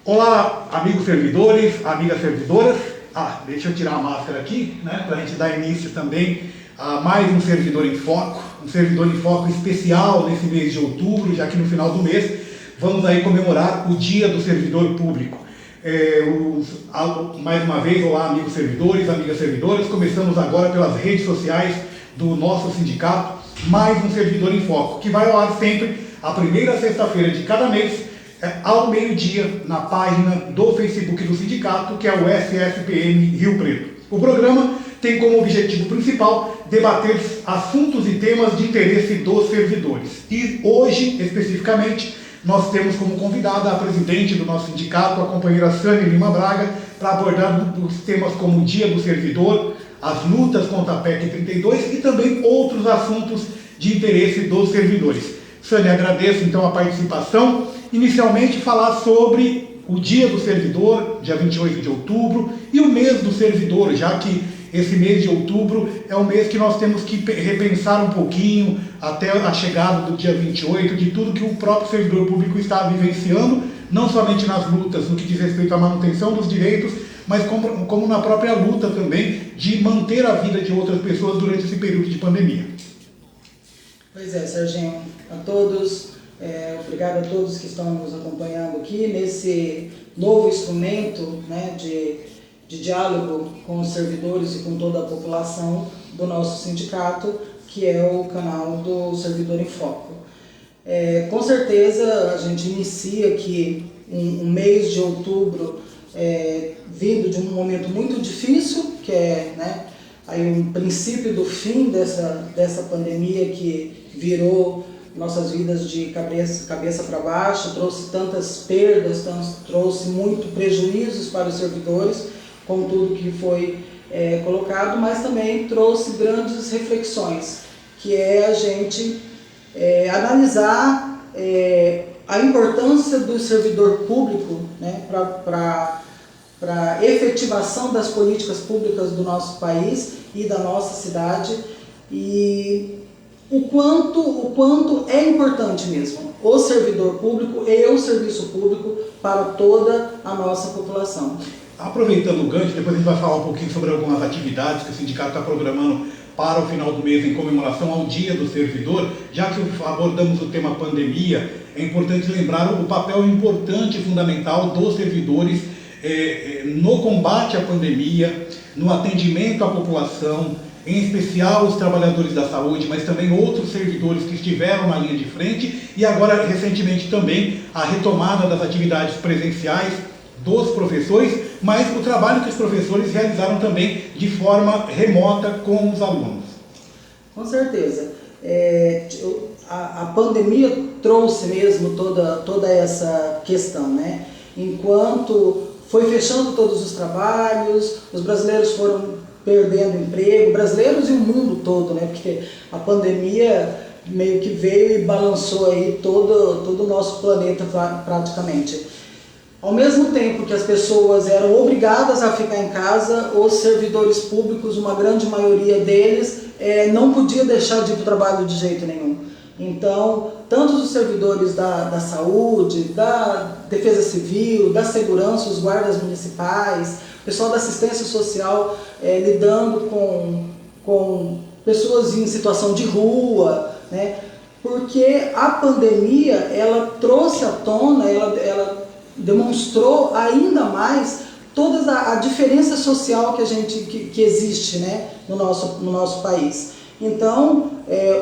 Olá, amigos servidores, amigas servidoras. Deixa eu tirar a máscara aqui, né, para a gente dar início também a mais um Servidor em Foco especial nesse mês de outubro, já que no final do mês vamos aí comemorar o Dia do Servidor Público. Mais uma vez, olá, amigos servidores, amigas servidoras. Começamos agora pelas redes sociais do nosso sindicato, mais um Servidor em Foco, que vai ao ar sempre a primeira sexta-feira de cada mês, ao meio-dia, na página do Facebook do sindicato, que é o SSPM Rio Preto. O programa tem como objetivo principal debater assuntos e temas de interesse dos servidores. E hoje, especificamente, nós temos como convidada a presidente do nosso sindicato, a companheira Sânia Lima Braga, para abordar os temas como o Dia do Servidor, as lutas contra a PEC 32 e também outros assuntos de interesse dos servidores. Sânia, agradeço então a participação. Inicialmente falar sobre o Dia do Servidor, dia 28 de outubro, e o mês do servidor, já que esse mês de outubro é um mês que nós temos que repensar um pouquinho, até a chegada do dia 28, de tudo que o próprio servidor público está vivenciando, não somente nas lutas no que diz respeito à manutenção dos direitos, mas como na própria luta também de manter a vida de outras pessoas durante esse período de pandemia. Pois é, Serginho, a todos, obrigado a todos que estão nos acompanhando aqui nesse novo instrumento, né, de diálogo com os servidores e com toda a população do nosso sindicato, que é o canal do Servidor em Foco. Com certeza a gente inicia aqui um mês de outubro vindo de um momento muito difícil, que é, né, aí um princípio do fim dessa pandemia que virou nossas vidas de cabeça para baixo, trouxe tantas perdas, trouxe muito prejuízos para os servidores, com tudo que foi colocado, mas também trouxe grandes reflexões, que é a gente analisar a importância do servidor público, né, para a efetivação das políticas públicas do nosso país e da nossa cidade, e o quanto é importante mesmo o servidor público e o serviço público para toda a nossa população. Aproveitando o gancho, depois a gente vai falar um pouquinho sobre algumas atividades que o sindicato está programando para o final do mês em comemoração ao Dia do Servidor. Já que abordamos o tema pandemia, é importante lembrar o papel importante e fundamental dos servidores no combate à pandemia, no atendimento à população, em especial os trabalhadores da saúde, mas também outros servidores que estiveram na linha de frente, e agora recentemente também a retomada das atividades presenciais dos professores, mas o trabalho que os professores realizaram também de forma remota com os alunos. Com certeza. A pandemia trouxe mesmo toda essa questão, né? Enquanto foi fechando todos os trabalhos, os brasileiros foram perdendo emprego, brasileiros e o mundo todo, né? Porque a pandemia meio que veio e balançou aí todo o nosso planeta praticamente. Ao mesmo tempo que as pessoas eram obrigadas a ficar em casa, os servidores públicos, uma grande maioria deles, não podia deixar de ir para o trabalho de jeito nenhum. Então, tanto os servidores da saúde, da defesa civil, da segurança, os guardas municipais, o pessoal da assistência social lidando com pessoas em situação de rua, né? Porque a pandemia, ela trouxe à tona, ela demonstrou ainda mais toda a diferença social que existe, né, no nosso país. Então,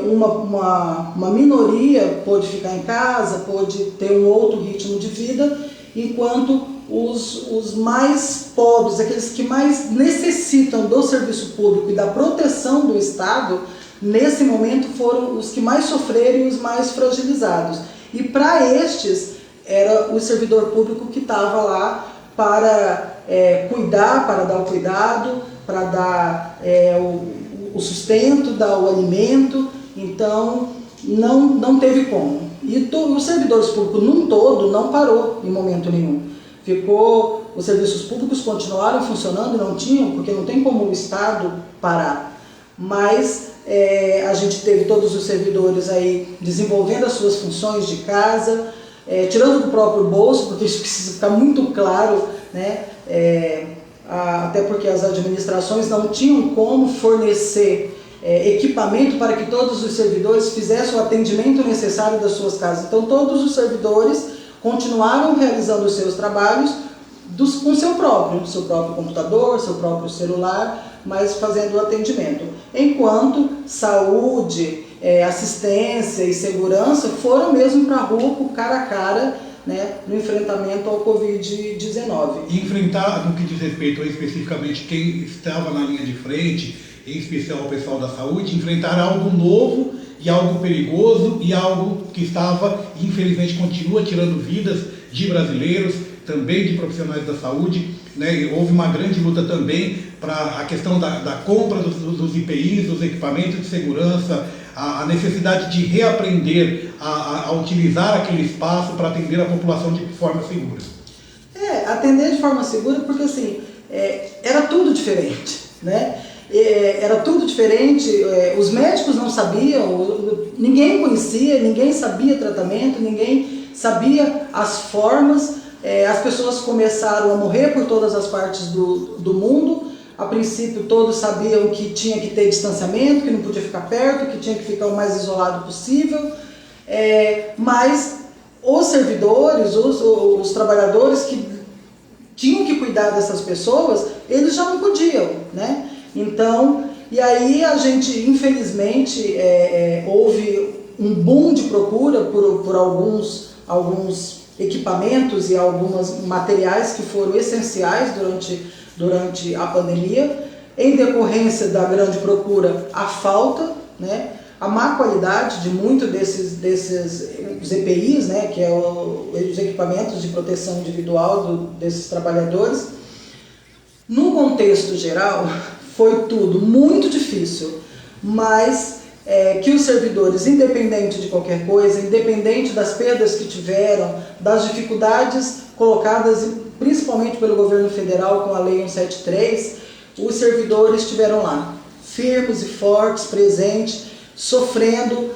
uma minoria pôde ficar em casa, pôde ter um outro ritmo de vida, enquanto os mais pobres, aqueles que mais necessitam do serviço público e da proteção do Estado, nesse momento foram os que mais sofreram e os mais fragilizados. E para estes, era o servidor público que estava lá para cuidar, para dar o cuidado, para dar o sustento, dar o alimento. Então não teve como. E os servidores públicos num todo não parou em momento nenhum. Os serviços públicos continuaram funcionando, não tinham, porque não tem como o Estado parar. Mas a gente teve todos os servidores aí desenvolvendo as suas funções de casa, tirando do próprio bolso, porque isso precisa ficar muito claro, né? Até porque as administrações não tinham como fornecer equipamento para que todos os servidores fizessem o atendimento necessário das suas casas. Então todos os servidores continuaram realizando os seus trabalhos com seu próprio computador, seu próprio celular, mas fazendo o atendimento. Enquanto saúde, assistência e segurança foram mesmo para a rua, cara a cara, né, no enfrentamento ao Covid-19. E enfrentar, no que diz respeito especificamente quem estava na linha de frente, em especial o pessoal da saúde, enfrentar algo novo e algo perigoso e algo que estava, infelizmente, continua tirando vidas de brasileiros, também de profissionais da saúde, né? E houve uma grande luta também para a questão da compra dos EPIs, dos equipamentos de segurança, a necessidade de reaprender a utilizar aquele espaço para atender a população de forma segura. Atender de forma segura porque assim, era tudo diferente, né? Era tudo diferente, os médicos não sabiam, ninguém conhecia, ninguém sabia tratamento, ninguém sabia as formas, as pessoas começaram a morrer por todas as partes do mundo. A princípio todos sabiam que tinha que ter distanciamento, que não podia ficar perto, que tinha que ficar o mais isolado possível, mas os servidores, os trabalhadores que tinham que cuidar dessas pessoas, eles já não podiam, né? Então, e aí a gente, infelizmente, houve um boom de procura por alguns equipamentos e alguns materiais que foram essenciais durante a pandemia. Em decorrência da grande procura, a falta, né, a má qualidade de muitos desses os EPIs, né, que é os equipamentos de proteção individual desses trabalhadores. No contexto geral, foi tudo muito difícil, mas que os servidores, independente de qualquer coisa, independente das perdas que tiveram, das dificuldades colocadas principalmente pelo governo federal com a Lei 173, os servidores estiveram lá, firmes e fortes, presentes, sofrendo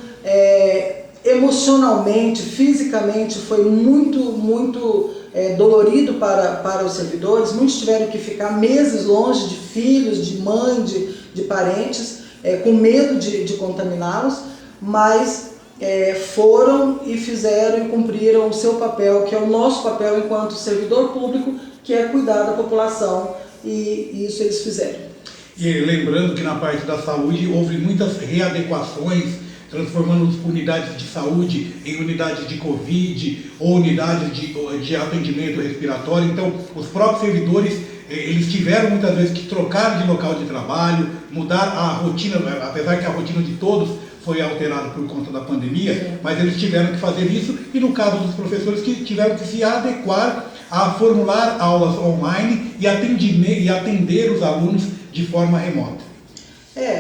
emocionalmente, fisicamente, foi muito dolorido para os servidores. Muitos tiveram que ficar meses longe de filhos, de mãe, de parentes, com medo de contaminá-los, mas foram e fizeram e cumpriram o seu papel, que é o nosso papel enquanto servidor público, que é cuidar da população, e isso eles fizeram. E lembrando que na parte da saúde houve muitas readequações, transformando unidades de saúde em unidades de Covid ou unidades de atendimento respiratório. Então, os próprios servidores, eles tiveram muitas vezes que trocar de local de trabalho, mudar a rotina, apesar que a rotina de todos foi alterada por conta da pandemia, mas eles tiveram que fazer isso, e no caso dos professores que tiveram que se adequar a formular aulas online e atender os alunos de forma remota.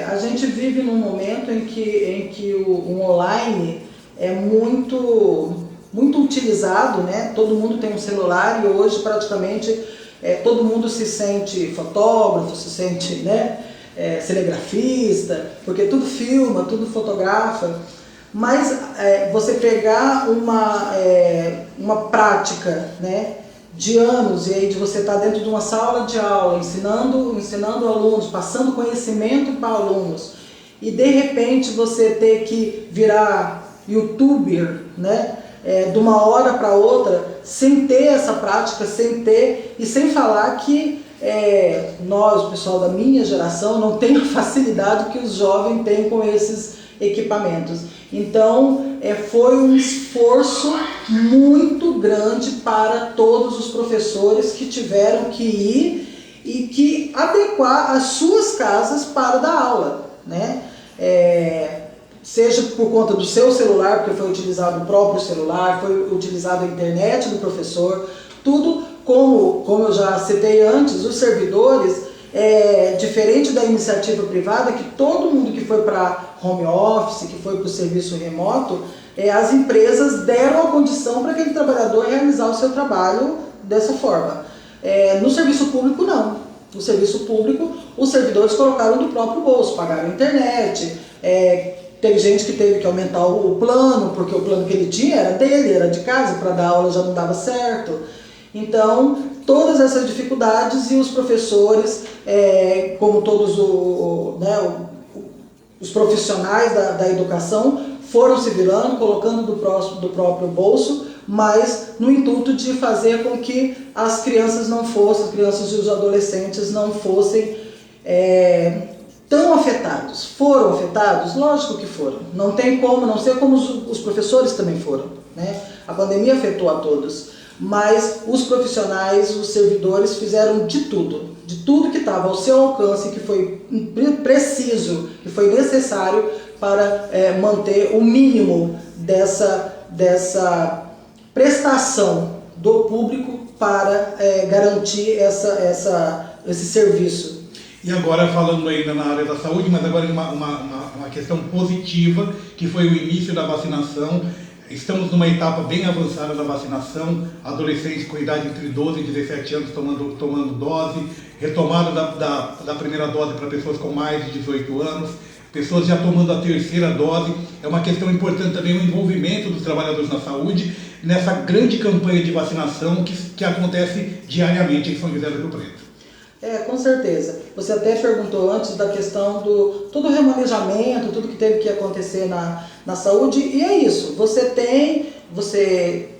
A gente vive num momento em que o online é muito utilizado, né? Todo mundo tem um celular e hoje praticamente todo mundo se sente fotógrafo, se sente, né, cinegrafista, porque tudo filma, tudo fotografa. Mas você pegar uma prática, né, de anos, e aí de você estar dentro de uma sala de aula, ensinando alunos, passando conhecimento para alunos, e de repente você ter que virar youtuber, né, de uma hora para outra, sem ter essa prática, sem falar que nós, o pessoal da minha geração, não tem a facilidade que os jovens têm com esses equipamentos. Então, foi um esforço muito grande para todos os professores que tiveram que ir e que adequar as suas casas para dar aula, né? Seja por conta do seu celular, porque foi utilizado o próprio celular, foi utilizado a internet do professor, tudo como eu já citei antes, os servidores, diferente da iniciativa privada, que todo mundo que foi para home office, que foi para o serviço remoto, as empresas deram a condição para aquele trabalhador realizar o seu trabalho dessa forma. No serviço público, não. No serviço público, os servidores colocaram do próprio bolso, pagaram a internet, Teve gente que teve que aumentar o plano, porque o plano que ele tinha era dele, era de casa, para dar aula já não dava certo. Então, todas essas dificuldades e os professores, como todos os profissionais da educação, foram se virando, colocando do próprio bolso, mas no intuito de fazer com que as crianças as crianças e os adolescentes não fossem tão afetados. Foram afetados? Lógico que foram. Não tem como não ser, como os professores também foram, né? A pandemia afetou a todos, mas os profissionais, os servidores fizeram de tudo que estava ao seu alcance, que foi preciso, que foi necessário para manter o mínimo dessa prestação do público para garantir esse serviço. E agora, falando ainda na área da saúde, mas agora uma questão positiva, que foi o início da vacinação. Estamos numa etapa bem avançada da vacinação, adolescentes com idade entre 12 e 17 anos tomando dose, retomada da primeira dose para pessoas com mais de 18 anos, pessoas já tomando a terceira dose. É uma questão importante também o envolvimento dos trabalhadores na saúde nessa grande campanha de vacinação que acontece diariamente em São José do Rio Preto. Com certeza. Você até perguntou antes da questão do todo o remanejamento, tudo que teve que acontecer na saúde, e é isso. Você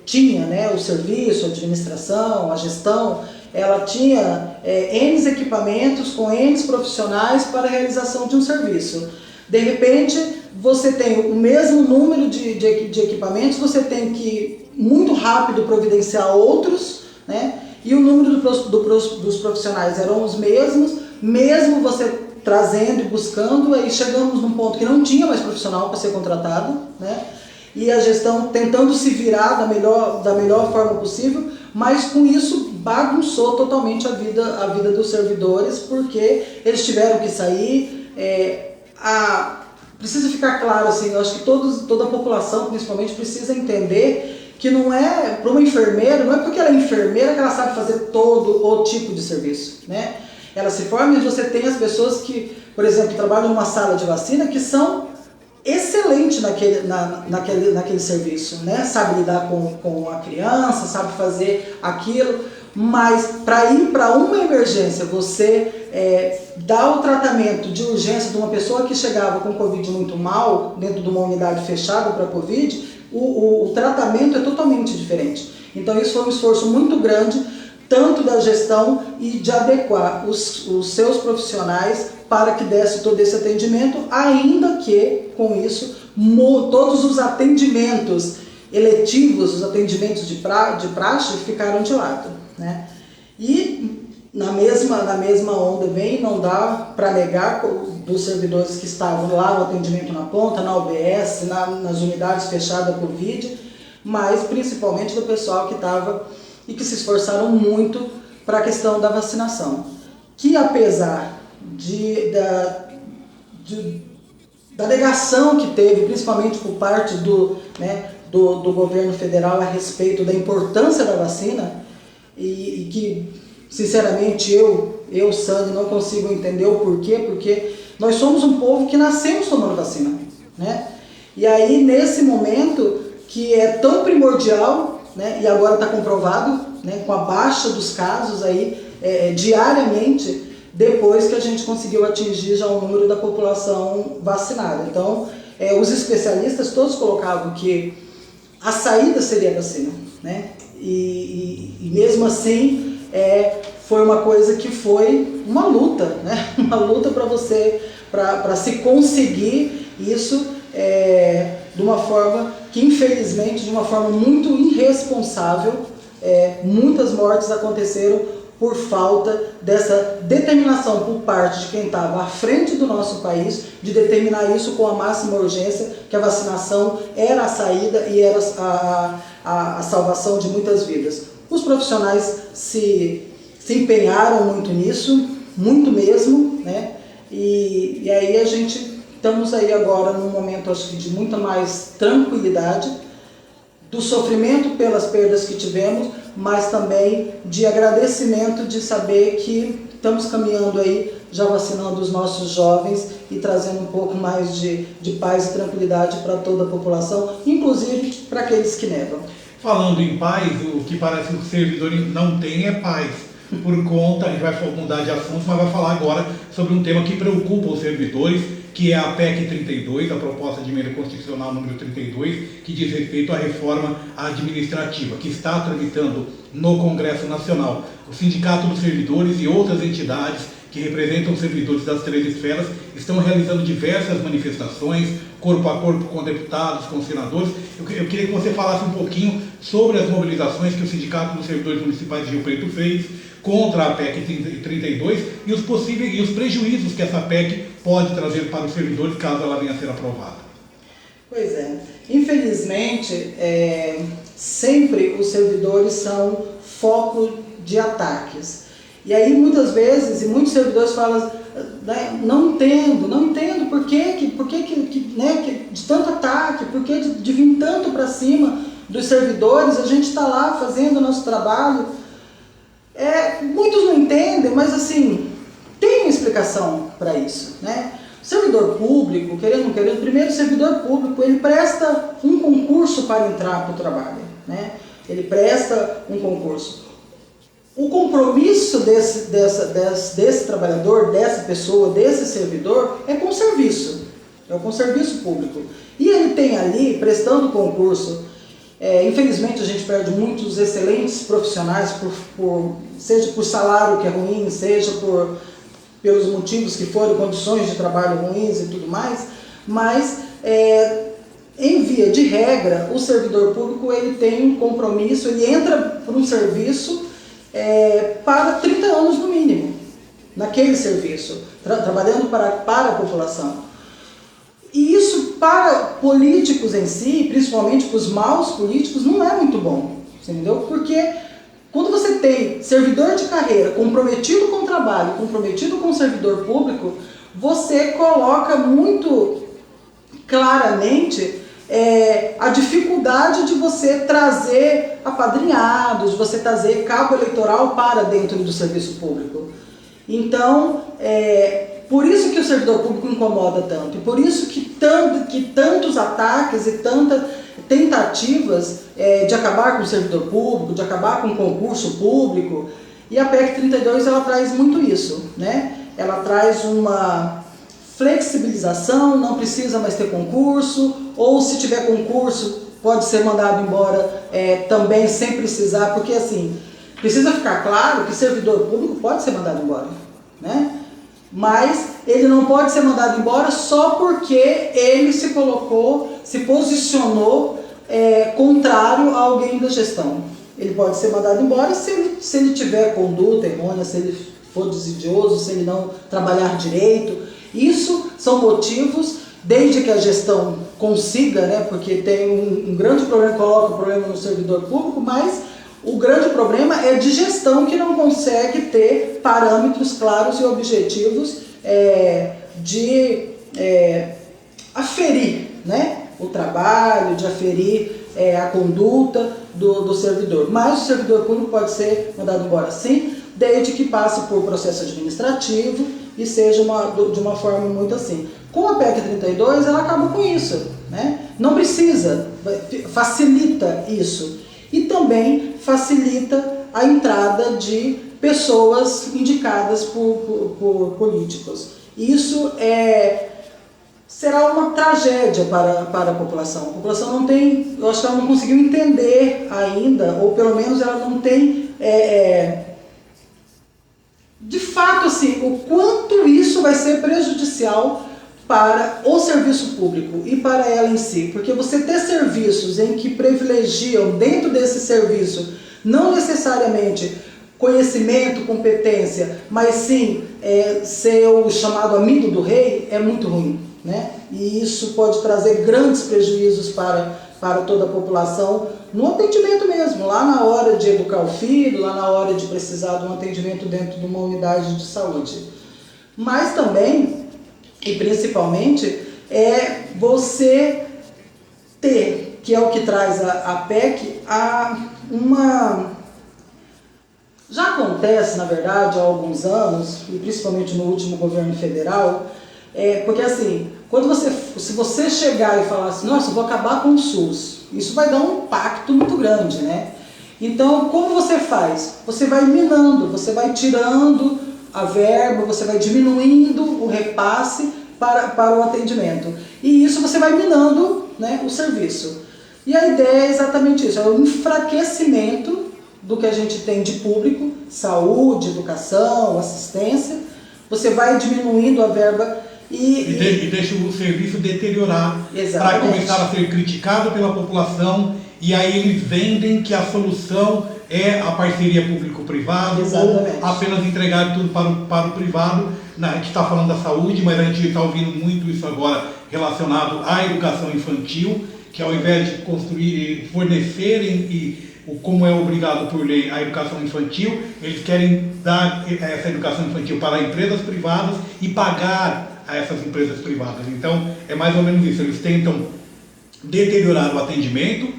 tinha, né, o serviço, a administração, a gestão, ela tinha N equipamentos com N profissionais para a realização de um serviço. De repente, você tem o mesmo número de equipamentos, você tem que muito rápido providenciar outros, né? E o número dos profissionais eram os mesmos, mesmo você trazendo e buscando, aí chegamos num ponto que não tinha mais profissional para ser contratado, né? E a gestão tentando se virar da melhor forma possível, mas com isso bagunçou totalmente a vida dos servidores, porque eles tiveram que sair. Precisa ficar claro, assim, eu acho que toda a população, principalmente, precisa entender que não é para uma enfermeira, não é porque ela é enfermeira que ela sabe fazer todo o tipo de serviço, né? Ela se forma e você tem as pessoas que, por exemplo, trabalham numa sala de vacina que são excelentes naquele serviço, né? Sabe lidar com a criança, sabe fazer aquilo, mas para ir para uma emergência, você dar o tratamento de urgência de uma pessoa que chegava com Covid muito mal, dentro de uma unidade fechada para Covid, o tratamento é totalmente diferente. Então isso foi um esforço muito grande, tanto da gestão e de adequar os seus profissionais para que desse todo esse atendimento, ainda que com isso todos os atendimentos eletivos, os atendimentos de praxe ficaram de lado, né? E na mesma onda bem, não dá para negar dos servidores que estavam lá, o atendimento na ponta, na UBS, nas unidades fechadas Covid, mas principalmente do pessoal que estava e que se esforçaram muito para a questão da vacinação. Que apesar da negação que teve, principalmente por parte do governo federal a respeito da importância da vacina, e que sinceramente eu, Sandro, não consigo entender o porquê, porque nós somos um povo que nascemos tomando vacina, né? E aí, nesse momento que é tão primordial, né, e agora está comprovado, né, com a baixa dos casos aí, diariamente, depois que a gente conseguiu atingir já o número da população vacinada. Então, os especialistas todos colocavam que a saída seria a vacina, né? E mesmo assim, foi uma coisa que foi uma luta, né? Uma luta para se conseguir isso de uma forma que, infelizmente, de uma forma muito irresponsável, muitas mortes aconteceram por falta dessa determinação por parte de quem estava à frente do nosso país, de determinar isso com a máxima urgência, que a vacinação era a saída e era a salvação de muitas vidas. Os profissionais se empenharam muito nisso, muito mesmo, né? E aí estamos aí agora num momento, acho que de muita mais tranquilidade, do sofrimento pelas perdas que tivemos, mas também de agradecimento de saber que estamos caminhando aí já vacinando os nossos jovens e trazendo um pouco mais de paz e tranquilidade para toda a população, inclusive para aqueles que negam. Falando em paz, o que parece que o servidor não tem é paz. Por conta, a gente vai mudar de assunto, mas vai falar agora sobre um tema que preocupa os servidores, que é a PEC 32, a proposta de emenda constitucional número 32, que diz respeito à reforma administrativa, que está tramitando no Congresso Nacional. O Sindicato dos Servidores e outras entidades que representam os servidores das 3 esferas estão realizando diversas manifestações, corpo a corpo com deputados, com senadores. Eu queria que você falasse um pouquinho sobre as mobilizações que o Sindicato dos Servidores Municipais de Rio Preto fez contra a PEC 32 e os prejuízos que essa PEC pode trazer para os servidores caso ela venha a ser aprovada. Pois é, infelizmente, sempre os servidores são foco de ataques. E aí muitas vezes, e muitos servidores falam, né, não entendo por que de tanto ataque, por que de vir tanto para cima dos servidores, a gente está lá fazendo o nosso trabalho. Muitos não entendem, mas assim, tem uma explicação para isso, né? O servidor público, querendo ou não querendo, primeiro o servidor público, ele presta um concurso para entrar para o trabalho, né? Ele presta um concurso. O compromisso desse trabalhador, dessa pessoa, desse servidor, é com o serviço público. E ele tem ali, prestando concurso, infelizmente a gente perde muitos excelentes profissionais, seja por salário que é ruim, seja pelos motivos que forem, condições de trabalho ruins e tudo mais, mas em via de regra, o servidor público ele tem um compromisso, ele entra para um serviço para 30 anos no mínimo, naquele serviço, trabalhando para a população. E isso para políticos em si, principalmente para os maus políticos, não é muito bom, entendeu? Porque quando você tem servidor de carreira comprometido com o trabalho, comprometido com o servidor público, você coloca muito claramente a dificuldade de você trazer apadrinhados, de você trazer cabo eleitoral para dentro do serviço público. Então, por isso que o servidor público incomoda tanto, e por isso que tantos ataques e tantas tentativas de acabar com o servidor público, de acabar com o concurso público, e a PEC 32 ela traz muito isso, né? Ela traz uma flexibilização, não precisa mais ter concurso, ou se tiver concurso pode ser mandado embora também sem precisar, porque assim, precisa ficar claro que servidor público pode ser mandado embora, né? Mas ele não pode ser mandado embora só porque ele se posicionou contrário a alguém da gestão. Ele pode ser mandado embora se ele tiver conduta errônea, se ele for desidioso, se ele não trabalhar direito. Isso são motivos, desde que a gestão consiga, né, porque tem um grande problema, coloca o problema no servidor público, mas o grande problema é de gestão que não consegue ter parâmetros claros e objetivos de aferir, né, o trabalho, de aferir a conduta do servidor. Mas o servidor público pode ser mandado embora sim, desde que passe por processo administrativo e seja de uma forma muito assim. Com a PEC 32, ela acaba com isso, né? Não precisa, facilita isso. E também facilita a entrada de pessoas indicadas por políticos. Isso será uma tragédia para a população. A população não tem, eu acho que ela não conseguiu entender ainda, ou pelo menos ela não tem de fato assim, o quanto isso vai ser prejudicial para o serviço público e para ela em si, porque você ter serviços em que privilegiam dentro desse serviço não necessariamente conhecimento, competência, mas sim ser o chamado amigo do rei é muito ruim, né? E isso pode trazer grandes prejuízos para toda a população no atendimento mesmo, lá na hora de educar o filho, lá na hora de precisar de um atendimento dentro de uma unidade de saúde. Mas também, e principalmente, você ter, que é o que traz a PEC, já acontece, na verdade, há alguns anos, e principalmente no último governo federal, porque assim, se você chegar e falar assim, nossa, eu vou acabar com o SUS, isso vai dar um impacto muito grande, né? Então, como você faz? Você vai minando, você vai tirando a verba, você vai diminuindo o repasse para o atendimento. E isso você vai minando, né, o serviço. E a ideia é exatamente isso, é o enfraquecimento do que a gente tem de público, saúde, educação, assistência. Você vai diminuindo a verba e deixa o serviço deteriorar para começar a ser criticado pela população, e aí eles vendem que a solução é a parceria público-privada, ou apenas entregar tudo para o privado. A gente está falando da saúde, mas a gente está ouvindo muito isso agora relacionado à educação infantil, que ao invés de construir, fornecerem como é obrigado por lei a educação infantil, eles querem dar essa educação infantil para empresas privadas e pagar a essas empresas privadas. Então é mais ou menos isso, eles tentam deteriorar o atendimento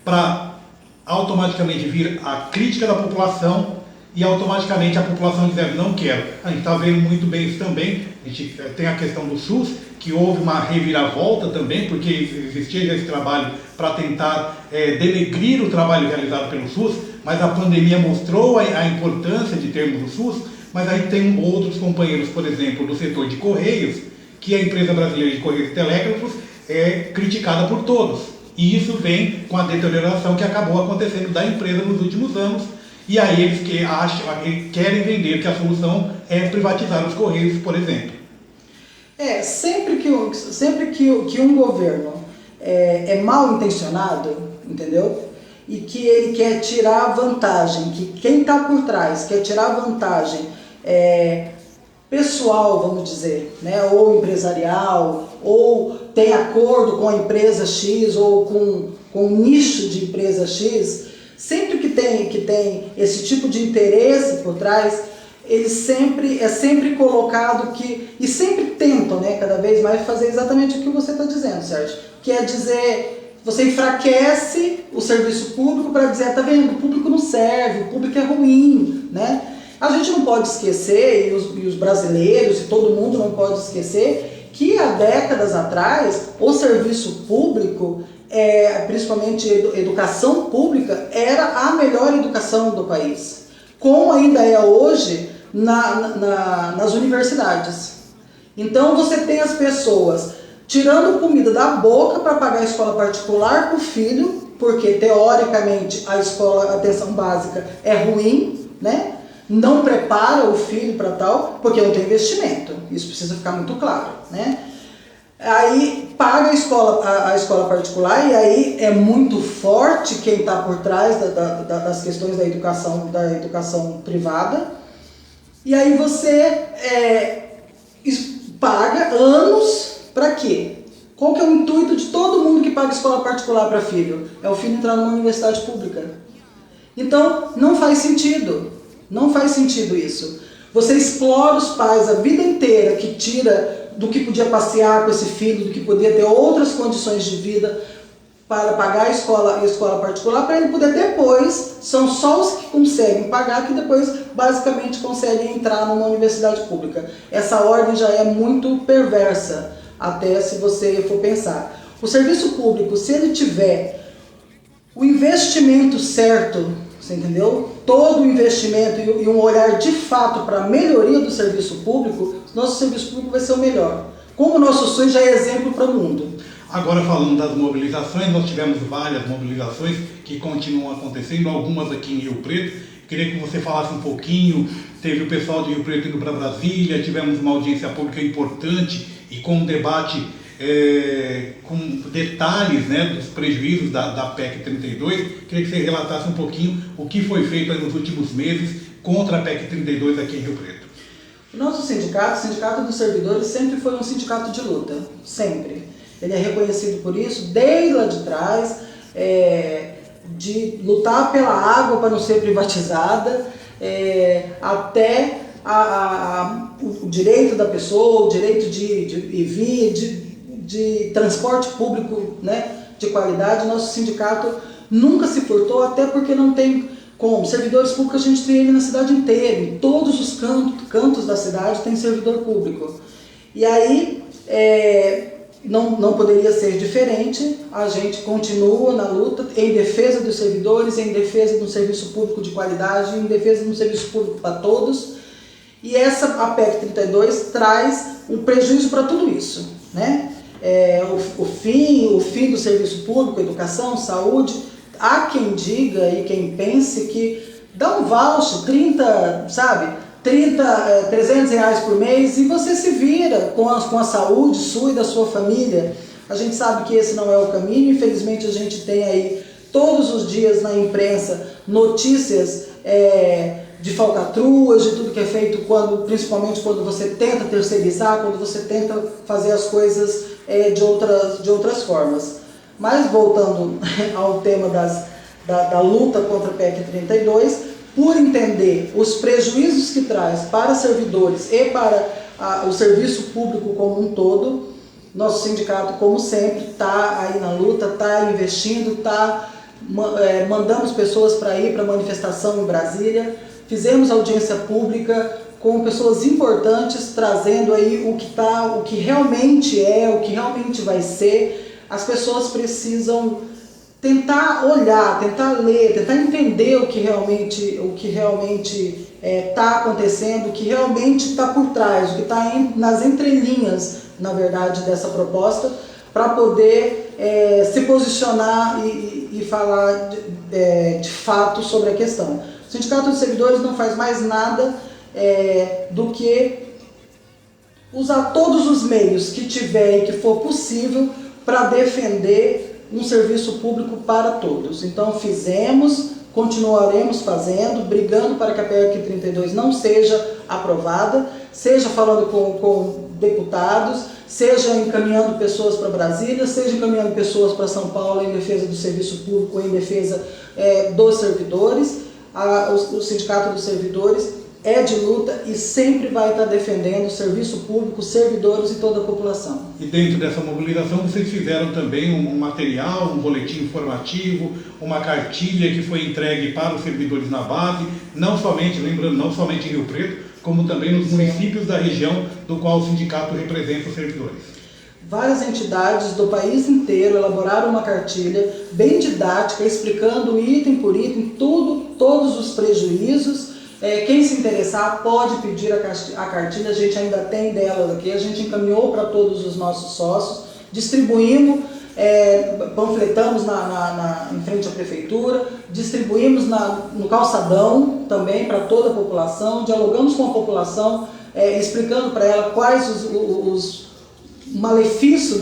para automaticamente vir a crítica da população e automaticamente a população dizer não quero. A gente está vendo muito bem isso também. A gente tem a questão do SUS, que houve uma reviravolta também, porque existia esse trabalho para tentar denegrir o trabalho realizado pelo SUS, mas a pandemia mostrou a importância de termos o SUS. Mas aí tem outros companheiros, por exemplo, do setor de Correios, que a empresa brasileira de Correios e Telégrafos é criticada por todos. E isso vem com a deterioração que acabou acontecendo da empresa nos últimos anos. E aí eles querem vender que a solução é privatizar os Correios, por exemplo. Sempre que um governo é mal intencionado, entendeu? E que ele quer tirar vantagem, que quem está por trás quer tirar vantagem pessoal, vamos dizer, né? Ou empresarial, ou tem acordo com a empresa X ou com um nicho de empresa X, sempre que tem esse tipo de interesse por trás, ele sempre colocado e sempre tentam, né, cada vez mais fazer exatamente o que você está dizendo, Sérgio, que é dizer, você enfraquece o serviço público para dizer, tá vendo, o público não serve, o público é ruim, né? A gente não pode esquecer, e os brasileiros e todo mundo não pode esquecer, que há décadas atrás o serviço público, principalmente educação pública, era a melhor educação do país, como ainda é hoje nas universidades. Então você tem as pessoas tirando comida da boca para pagar a escola particular para o filho, porque teoricamente a escola, a atenção básica é ruim, né? Não prepara o filho para tal, porque não tem investimento, isso precisa ficar muito claro, né? Aí paga a escola particular, e aí é muito forte quem está por trás das questões da educação privada, e aí você paga anos para quê? Qual que é o intuito de todo mundo que paga escola particular para filho? É o filho entrar numa universidade pública. Então não faz sentido. Não faz sentido isso. Você explora os pais a vida inteira, que tira do que podia passear com esse filho, do que podia ter outras condições de vida para pagar a escola particular, para ele poder depois, são só os que conseguem pagar, que depois basicamente conseguem entrar numa universidade pública. Essa ordem já é muito perversa, até se você for pensar. O serviço público, se ele tiver o investimento certo, você entendeu? Todo o investimento e um olhar de fato para a melhoria do serviço público, nosso serviço público vai ser o melhor. Como o nosso SUS já é exemplo para o mundo. Agora, falando das mobilizações, nós tivemos várias mobilizações que continuam acontecendo, algumas aqui em Rio Preto. Queria que você falasse um pouquinho. Teve o pessoal de Rio Preto indo para Brasília, tivemos uma audiência pública importante e com um debate com detalhes, né, dos prejuízos da PEC 32. Queria que você relatasse um pouquinho o que foi feito nos últimos meses contra a PEC 32 aqui em Rio Preto. O nosso sindicato, o Sindicato dos Servidores, sempre foi um sindicato de luta, sempre. Ele é reconhecido por isso, desde lá de trás, de lutar pela água para não ser privatizada, até o direito da pessoa, o direito de ir e vir, de transporte público, né, de qualidade. Nosso sindicato nunca se furtou, até porque não tem Como servidores públicos, a gente tem ele na cidade inteira, em todos os cantos da cidade tem servidor público. E aí, não poderia ser diferente, a gente continua na luta em defesa dos servidores, em defesa de um serviço público de qualidade, em defesa de um serviço público para todos. E a PEC 32 traz um prejuízo para tudo isso, né? O fim do serviço público, educação, saúde. Há quem diga e quem pense que dá um voucher, 300 reais por mês e você se vira com a saúde sua e da sua família. A gente sabe que esse não é o caminho, infelizmente a gente tem aí todos os dias na imprensa notícias de falcatruas, de tudo que é feito, principalmente quando você tenta terceirizar, quando você tenta fazer as coisas de outras formas. Mas voltando ao tema da luta contra a PEC 32, por entender os prejuízos que traz para servidores e para o serviço público como um todo, nosso sindicato, como sempre, está aí na luta, está investindo, mandamos pessoas para ir para a manifestação em Brasília, fizemos audiência pública com pessoas importantes, trazendo aí o que realmente o que realmente vai ser. As pessoas precisam tentar olhar, tentar ler, tentar entender o que realmente está acontecendo, o que realmente está por trás, o que está nas entrelinhas, na verdade, dessa proposta, para poder se posicionar e falar de fato sobre a questão. O Sindicato dos Servidores não faz mais nada do que usar todos os meios que tiver e que for possível para defender um serviço público para todos. Então fizemos, continuaremos fazendo, brigando para que a PEC 32 não seja aprovada, seja falando com deputados, seja encaminhando pessoas para Brasília, seja encaminhando pessoas para São Paulo em defesa do serviço público, em defesa dos servidores. O Sindicato dos Servidores é de luta e sempre vai estar defendendo o serviço público, servidores e toda a população. E dentro dessa mobilização vocês fizeram também um material, um boletim informativo, uma cartilha que foi entregue para os servidores na base, não somente em Rio Preto, como também nos municípios da região do qual o sindicato representa os servidores. Várias entidades do país inteiro elaboraram uma cartilha bem didática, explicando item por item todos os prejuízos. Quem se interessar pode pedir a cartilha, a gente ainda tem delas aqui, a gente encaminhou para todos os nossos sócios, distribuímos, panfletamos em frente à prefeitura, distribuímos no calçadão também para toda a população, dialogamos com a população, explicando para ela quais os malefícios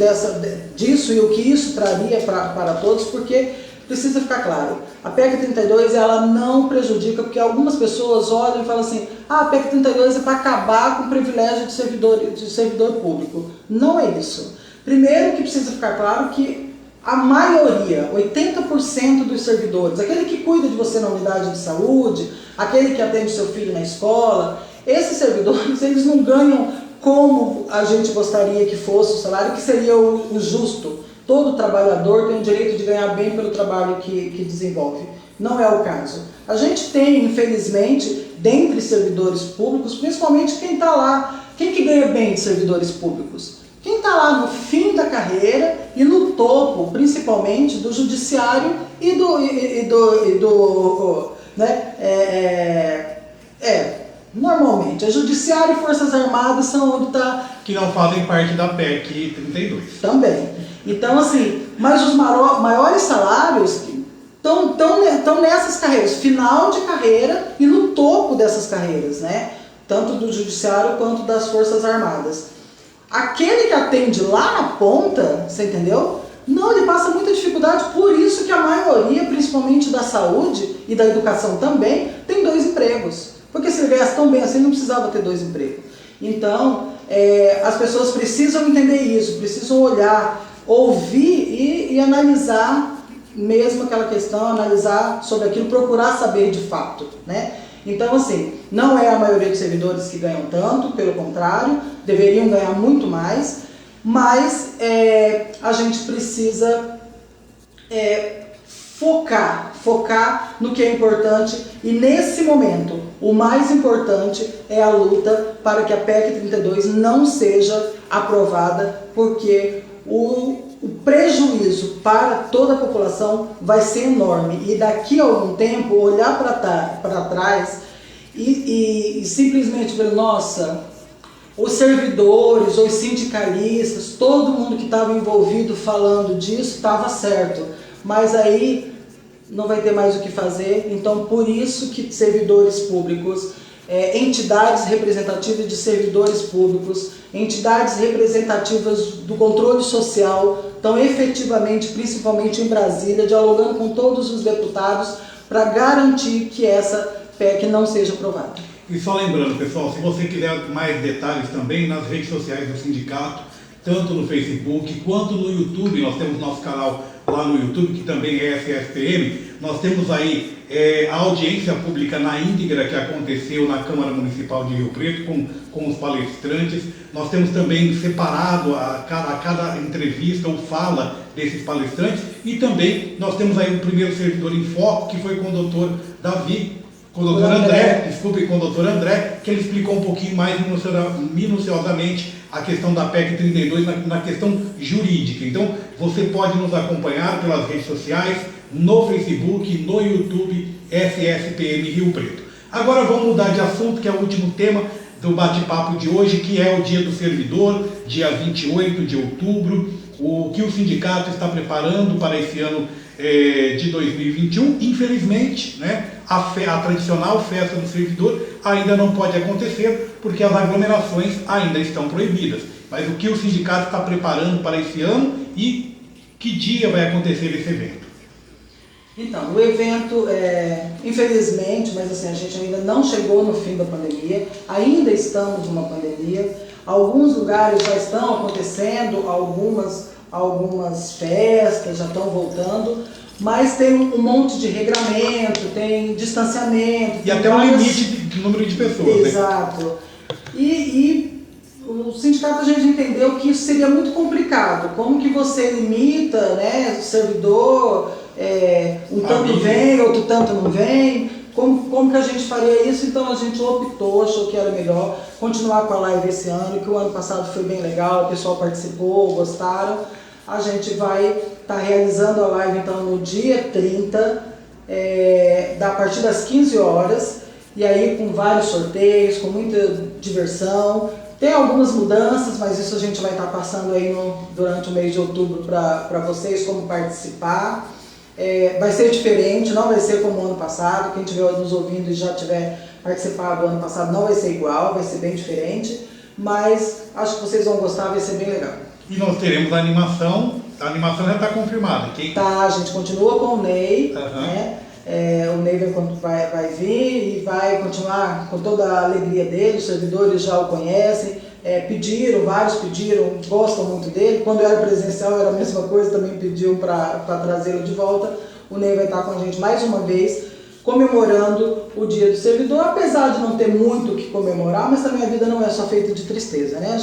disso e o que isso traria para todos, porque precisa ficar claro, a PEC 32 ela não prejudica, porque algumas pessoas olham e falam assim, a PEC 32 é para acabar com o privilégio de servidor público. Não é isso. Primeiro que precisa ficar claro que a maioria, 80% dos servidores, aquele que cuida de você na unidade de saúde, aquele que atende seu filho na escola, esses servidores eles não ganham como a gente gostaria que fosse o salário, que seria o justo. Todo trabalhador tem o direito de ganhar bem pelo trabalho que desenvolve. Não é o caso. A gente tem, infelizmente, dentre servidores públicos, principalmente quem está lá. Quem que ganha bem de servidores públicos? Quem está lá no fim da carreira e no topo, principalmente, do judiciário e normalmente, a judiciário e forças armadas são onde está... Que não fazem parte da PEC 32. Também. Então, assim, mas os maiores salários estão nessas carreiras, final de carreira e no topo dessas carreiras, né? Tanto do judiciário quanto das forças armadas. Aquele que atende lá na ponta, você entendeu? Não, ele passa muita dificuldade, por isso que a maioria, principalmente da saúde e da educação também, tem 2 empregos. Porque se ele ganhasse tão bem assim, não precisava ter 2 empregos. Então, as pessoas precisam entender isso, precisam olhar, ouvir e analisar mesmo aquela questão, analisar sobre aquilo, procurar saber de fato, né? Então, assim, não é a maioria dos servidores que ganham tanto, pelo contrário, deveriam ganhar muito mais, mas a gente precisa focar no que é importante, e nesse momento o mais importante é a luta para que a PEC 32 não seja aprovada, porque o prejuízo para toda a população vai ser enorme, e daqui a algum tempo olhar para trás e simplesmente ver, nossa, os servidores, os sindicalistas, todo mundo que estava envolvido falando disso estava certo, mas aí não vai ter mais o que fazer. Então, por isso que servidores públicos, entidades representativas de servidores públicos, entidades representativas do controle social estão efetivamente, principalmente em Brasília, dialogando com todos os deputados para garantir que essa PEC não seja aprovada. E só lembrando, pessoal, se você quiser mais detalhes também nas redes sociais do sindicato, tanto no Facebook quanto no YouTube, nós temos nosso canal lá no YouTube, que também é SSPM, nós temos aí a audiência pública na íntegra que aconteceu na Câmara Municipal de Rio Preto com os palestrantes. Nós temos também separado a cada entrevista ou fala desses palestrantes, e também nós temos aí o primeiro servidor em foco, que foi com o doutor com o doutor André, que ele explicou um pouquinho mais minuciosamente a questão da PEC 32 na questão jurídica. Então, você pode nos acompanhar pelas redes sociais, no Facebook, no YouTube, SSPM Rio Preto. Agora vamos mudar de assunto, que é o último tema do bate-papo de hoje, que é o Dia do Servidor, dia 28 de outubro, o que o sindicato está preparando para esse ano de 2021. Infelizmente, né, a tradicional festa do servidor ainda não pode acontecer, porque as aglomerações ainda estão proibidas. Mas o que o sindicato está preparando para esse ano e que dia vai acontecer esse evento? Então, o evento, infelizmente, mas assim, a gente ainda não chegou no fim da pandemia, ainda estamos numa pandemia, alguns lugares já estão acontecendo, algumas festas já estão voltando, mas tem um monte de regramento, tem distanciamento. E até um limite de número de pessoas. Exato. Né? E o sindicato, a gente entendeu que isso seria muito complicado. Como que você limita, né, o servidor, um tanto vem, outro tanto não vem, como que a gente faria isso? Então a gente optou, achou que era melhor continuar com a live esse ano, que o ano passado foi bem legal, o pessoal participou, gostaram. A gente vai estar realizando a live então no dia 30, a partir das 15 horas, e aí com vários sorteios, com muita diversão. Tem algumas mudanças, mas isso a gente vai estar passando aí durante o mês de outubro para vocês como participar. Vai ser diferente, não vai ser como o ano passado. Quem estiver nos ouvindo e já tiver participado do ano passado não vai ser igual, vai ser bem diferente, mas acho que vocês vão gostar, vai ser bem legal. E nós teremos a animação já está confirmada. Tá, a gente continua com o Ney, né? O Ney vai vir e vai continuar com toda a alegria dele, os servidores já o conhecem, vários pediram, gostam muito dele. Quando era presencial era a mesma coisa, também pediu para trazê-lo de volta. O Ney vai estar com a gente mais uma vez, comemorando o Dia do Servidor, apesar de não ter muito o que comemorar, mas também a vida não é só feita de tristeza, né?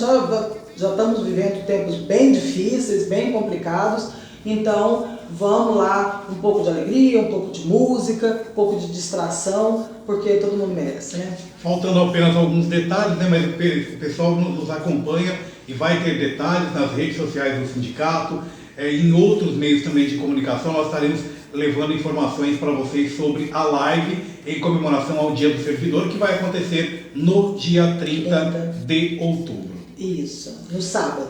Já estamos vivendo tempos bem difíceis, bem complicados, então vamos lá, um pouco de alegria, um pouco de música, um pouco de distração, porque todo mundo merece, né? Faltando apenas alguns detalhes, né? Mas o pessoal nos acompanha e vai ter detalhes nas redes sociais do sindicato, em outros meios também de comunicação. Nós estaremos levando informações para vocês sobre a live em comemoração ao Dia do Servidor, que vai acontecer no dia 30 de outubro. Isso, no sábado.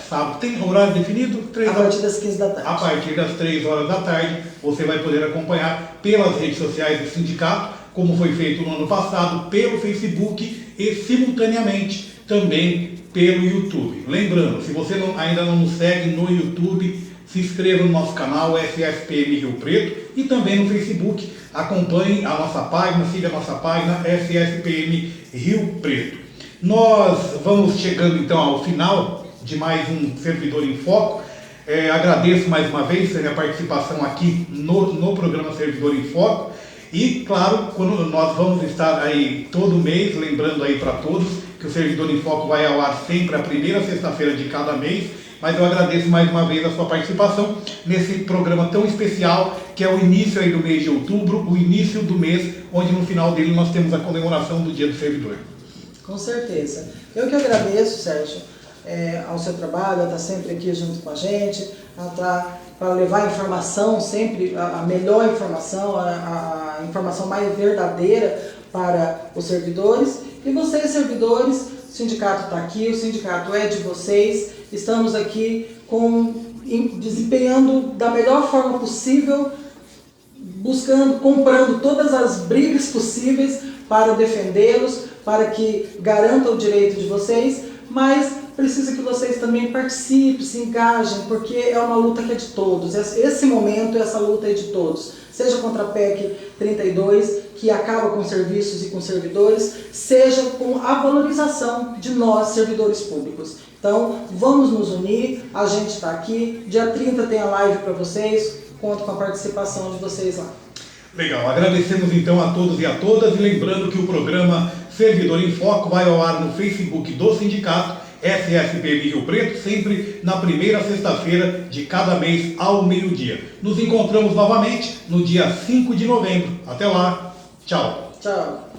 Sábado. Tem horário definido? A partir das 15 da tarde. A partir das 3 horas da tarde, você vai poder acompanhar pelas redes sociais do sindicato, como foi feito no ano passado, pelo Facebook e simultaneamente também pelo YouTube. Lembrando, se você ainda não nos segue no YouTube, se inscreva no nosso canal SSPM Rio Preto e também no Facebook. Acompanhe a nossa página, siga a nossa página SSPM Rio Preto. Nós vamos chegando então ao final de mais um Servidor em Foco. Agradeço mais uma vez a participação aqui no programa Servidor em Foco. E claro, quando nós vamos estar aí todo mês, lembrando aí para todos que o Servidor em Foco vai ao ar sempre a primeira sexta-feira de cada mês. Mas eu agradeço mais uma vez a sua participação nesse programa tão especial que é o início aí do mês de outubro, o início do mês, onde no final dele nós temos a comemoração do Dia do Servidor. Com certeza. Eu que agradeço, Sérgio, ao seu trabalho, a estar sempre aqui junto com a gente, a estar para levar a informação, sempre a melhor informação, a informação mais verdadeira para os servidores. E vocês, servidores, o sindicato está aqui, o sindicato é de vocês, estamos aqui desempenhando da melhor forma possível, comprando todas as brigas possíveis para defendê-los, para que garantam o direito de vocês, mas precisa que vocês também participem, se engajem, porque é uma luta que é de todos. Esse momento, essa luta é de todos. Seja contra a PEC 32, que acaba com serviços e com servidores, seja com a valorização de nós, servidores públicos. Então, vamos nos unir, a gente está aqui, dia 30 tem a live para vocês, conto com a participação de vocês lá. Legal, agradecemos então a todos e a todas, e lembrando que o programa Servidor em Foco vai ao ar no Facebook do sindicato SSPM Rio Preto, sempre na primeira sexta-feira de cada mês ao meio-dia. Nos encontramos novamente no dia 5 de novembro. Até lá, tchau. Tchau.